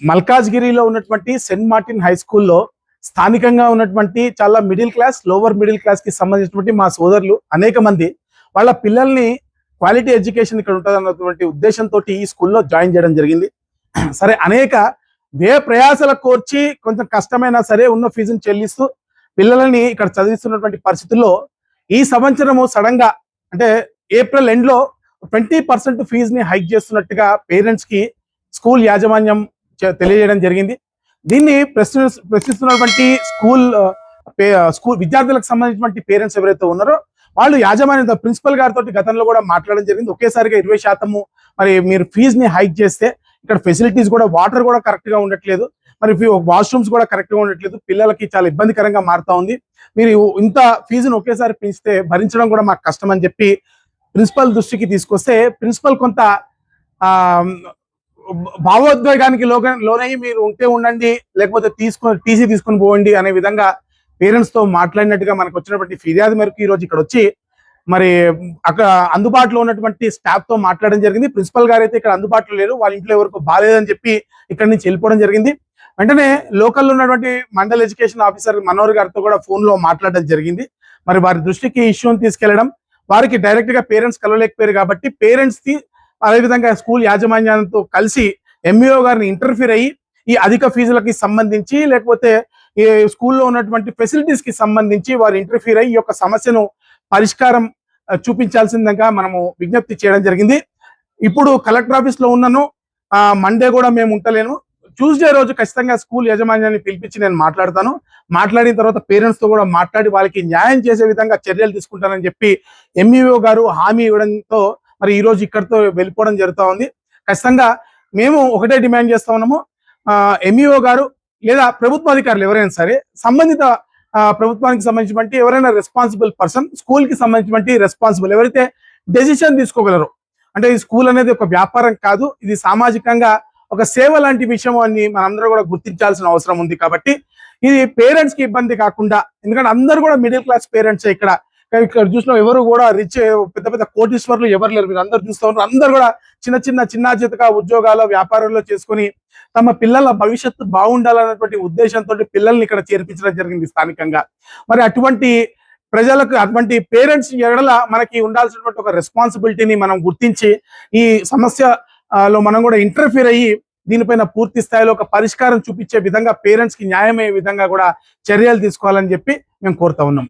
మల్కాజ్గిరిలో ఉన్నటువంటి Saint Martin high స్కూల్లో స్థానికంగా ఉన్నటువంటి చాలా middle class, lower middle class కి సంబంధించినటువంటి మా సోదరులు అనేక మంది వాళ్ళ పిల్లల్ని క్వాలిటీ ఎడ్యుకేషన్ ఇక్కడ ఉంటుందన్నటువంటి ఉద్దేశంతో ఈ స్కూల్లో జాయిన్ చేయడం జరిగింది. సరే, అనేక వ్యయ ప్రయాసాల కోర్చి కొంచెం కష్టమైనా సరే ఉన్న ఫీజును చెల్లిస్తూ పిల్లలని ఇక్కడ చదివిస్తున్నటువంటి పరిస్థితుల్లో ఈ సంవత్సరము సడన్ గా అంటే ఏప్రిల్ ఎండ్ లో 20% ఫీజుని హైక్ చేస్తున్నట్టుగా పేరెంట్స్ కి స్కూల్ యాజమాన్యం తెలియజేయడం జరిగింది. దీన్ని ప్రశ్నిస్తున్నటువంటి స్కూల్ విద్యార్థులకు సంబంధించినటువంటి పేరెంట్స్ ఎవరైతే ఉన్నారో వాళ్ళు యాజమాన్య ప్రిన్సిపల్ గారితో గతంలో కూడా మాట్లాడడం జరిగింది. ఒకేసారిగా 20% మరి మీరు ఫీజుని హైక్ చేస్తే ఇక్కడ ఫెసిలిటీస్ కూడా, వాటర్ కూడా కరెక్ట్ గా ఉండట్లేదు, మరి వాష్రూమ్స్ కూడా కరెక్ట్ గా ఉండట్లేదు, పిల్లలకి చాలా ఇబ్బందికరంగా మారుతా ఉంది. మీరు ఇంత ఫీజును ఒకేసారి పెంచితే భరించడం కూడా మాకు కష్టం అని చెప్పి ప్రిన్సిపల్ దృష్టికి తీసుకొస్తే ప్రిన్సిపల్ కొంత భావోద్వేగానికి లోనై మీరు ఉంటే ఉండండి, లేకపోతే టీసీ తీసుకొని పోండి అనే విధంగా పేరెంట్స్ తో మాట్లాడినట్టుగా మనకు వచ్చినటువంటి ఫిర్యాదు మేరకు ఈ రోజు ఇక్కడ వచ్చి మరి అక్కడ అందుబాటులో ఉన్నటువంటి స్టాఫ్ తో మాట్లాడడం జరిగింది. ప్రిన్సిపల్ గారు అయితే ఇక్కడ అందుబాటులో లేరు, వాళ్ళ ఇంట్లో ఎవరికి బాగాలేదని చెప్పి ఇక్కడ నుంచి వెళ్ళిపోవడం జరిగింది. వెంటనే లోకల్లో ఉన్నటువంటి మండల్ ఎడ్యుకేషన్ ఆఫీసర్ మనోహర్ గారితో కూడా ఫోన్ లో మాట్లాడడం జరిగింది. మరి వారి దృష్టికి ఇష్యూని తీసుకెళ్లడం, వారికి డైరెక్ట్ గా పేరెంట్స్ కలవలేకపోయారు కాబట్టి పేరెంట్స్ కి అదేవిధంగా స్కూల్ యాజమాన్యంతో కలిసి ఎంఈఓ గారిని ఇంటర్ఫీర్ అయ్యి ఈ అధిక ఫీజులకి సంబంధించి లేకపోతే ఈ స్కూల్లో ఉన్నటువంటి ఫెసిలిటీస్ కి సంబంధించి వారు ఇంటర్ఫీర్ అయ్యి ఈ యొక్క సమస్యను పరిష్కారం చూపించాల్సిందిగా మనము విజ్ఞప్తి చేయడం జరిగింది. ఇప్పుడు కలెక్టర్ ఆఫీస్ లో ఉన్నాను, మండే కూడా మేము ఉంటలేను, ట్యూస్డే రోజు ఖచ్చితంగా స్కూల్ యాజమాన్యాన్ని పిలిపించి నేను మాట్లాడతాను. మాట్లాడిన తర్వాత పేరెంట్స్ తో కూడా మాట్లాడి వాళ్ళకి న్యాయం చేసే విధంగా చర్యలు తీసుకుంటానని చెప్పి ఎంఈఓ గారు హామీ ఇవ్వడంతో మరి ఈ రోజు ఇక్కడితో వెళ్ళిపోవడం జరుగుతూ ఉంది. ఖచ్చితంగా మేము ఒకటే డిమాండ్ చేస్తా ఉన్నాము, ఎంఈఓ గారు లేదా ప్రభుత్వ అధికారులు ఎవరైనా సరే సంబంధిత ప్రభుత్వానికి సంబంధించినటువంటి ఎవరైనా రెస్పాన్సిబుల్ పర్సన్, స్కూల్ కి సంబంధించినటువంటి రెస్పాన్సిబుల్ ఎవరైతే డెసిషన్ తీసుకోగలరు, అంటే ఈ స్కూల్ అనేది ఒక వ్యాపారం కాదు, ఇది సామాజికంగా ఒక సేవ లాంటి విషయం అని మనందరూ కూడా గుర్తించాల్సిన అవసరం ఉంది. కాబట్టి ఇది పేరెంట్స్ కి ఇబ్బంది కాకుండా, ఎందుకంటే అందరూ కూడా మిడిల్ క్లాస్ పేరెంట్స్ ఇక్కడ చూసిన ఎవరు కూడా రిచ్ పెద్ద పెద్ద కోటీశ్వర్లు ఎవరు లేరు, మీరు అందరు చూస్తూ ఉన్నారు. అందరు కూడా చిన్న చితక ఉద్యోగాలు, వ్యాపారాల్లో చేసుకుని తమ పిల్లల భవిష్యత్తు బాగుండాలన్నటువంటి ఉద్దేశంతో పిల్లల్ని ఇక్కడ చేర్పించడం జరిగింది స్థానికంగా. మరి అటువంటి ప్రజలకు, అటువంటి పేరెంట్స్ ఎడల మనకి ఉండాల్సినటువంటి ఒక రెస్పాన్సిబిలిటీని మనం గుర్తించి ఈ సమస్యలో మనం కూడా ఇంటర్ఫీర్ అయ్యి దీనిపైన పూర్తి స్థాయిలో ఒక పరిష్కారం చూపించే విధంగా, పేరెంట్స్ కి న్యాయమయ్యే విధంగా కూడా చర్యలు తీసుకోవాలని చెప్పి మేము కోరుతా ఉన్నాం.